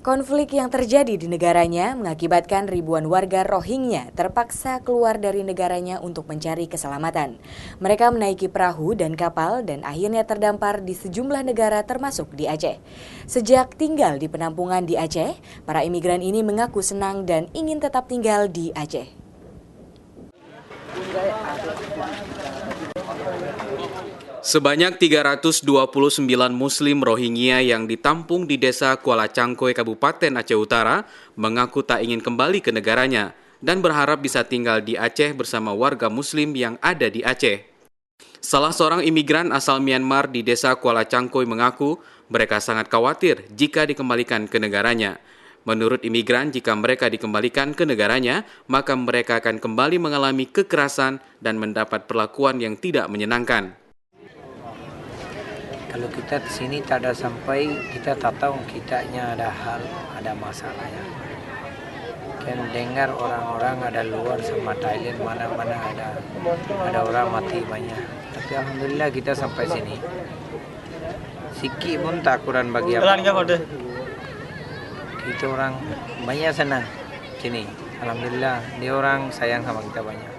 Konflik yang terjadi di negaranya mengakibatkan ribuan warga Rohingya terpaksa keluar dari negaranya untuk mencari keselamatan. Mereka menaiki perahu dan kapal dan akhirnya terdampar di sejumlah negara termasuk di Aceh. Sejak tinggal di penampungan di Aceh, para imigran ini mengaku senang dan ingin tetap tinggal di Aceh. Sebanyak 329 Muslim Rohingya yang ditampung di desa Kuala Cangkoy, Kabupaten Aceh Utara, mengaku tak ingin kembali ke negaranya dan berharap bisa tinggal di Aceh bersama warga Muslim yang ada di Aceh. Salah seorang imigran asal Myanmar di desa Kuala Cangkoy mengaku mereka sangat khawatir jika dikembalikan ke negaranya. Menurut imigran, jika mereka dikembalikan ke negaranya, maka mereka akan kembali mengalami kekerasan dan mendapat perlakuan yang tidak menyenangkan. Kalau kita di sini tak ada sampai, kita tak tahu kitanya ada masalahnya. Kan dengar orang-orang ada luar sama Thailand, mana-mana ada orang mati banyak. Tapi alhamdulillah kita sampai sini. Sikit pun tak kurang bagi apa. Kita orang banyak senang sini. Alhamdulillah, dia orang sayang sama kita banyak.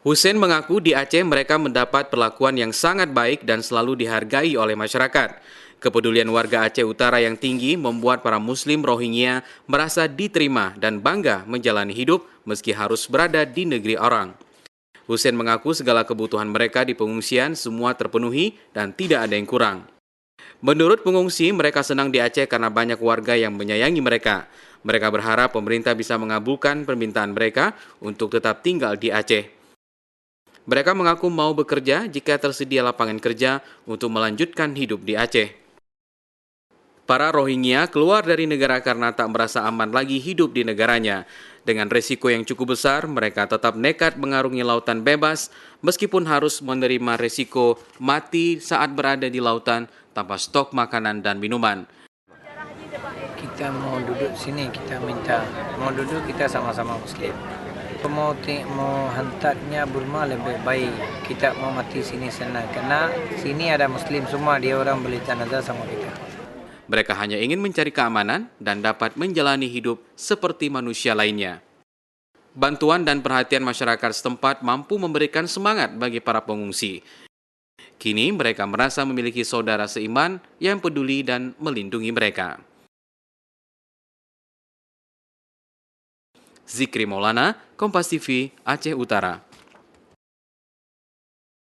Hussein mengaku di Aceh mereka mendapat perlakuan yang sangat baik dan selalu dihargai oleh masyarakat. Kepedulian warga Aceh Utara yang tinggi membuat para Muslim Rohingya merasa diterima dan bangga menjalani hidup meski harus berada di negeri orang. Hussein mengaku segala kebutuhan mereka di pengungsian semua terpenuhi dan tidak ada yang kurang. Menurut pengungsi, mereka senang di Aceh karena banyak warga yang menyayangi mereka. Mereka berharap pemerintah bisa mengabulkan permintaan mereka untuk tetap tinggal di Aceh. Mereka mengaku mau bekerja jika tersedia lapangan kerja untuk melanjutkan hidup di Aceh. Para Rohingya keluar dari negara karena tak merasa aman lagi hidup di negaranya. Dengan resiko yang cukup besar, mereka tetap nekat mengarungi lautan bebas meskipun harus menerima resiko mati saat berada di lautan tanpa stok makanan dan minuman. Kita mau duduk sini, kita minta mau duduk kita sama-sama Muslim. Mau hantarnya Burma lebih baik. Kita mau mati sini senang karena sini ada Muslim semua, dia orang beli jenazah sama kita. Mereka hanya ingin mencari keamanan dan dapat menjalani hidup seperti manusia lainnya. Bantuan dan perhatian masyarakat setempat mampu memberikan semangat bagi para pengungsi. Kini mereka merasa memiliki saudara seiman yang peduli dan melindungi mereka. Zikri Maulana, Kompas TV, Aceh Utara.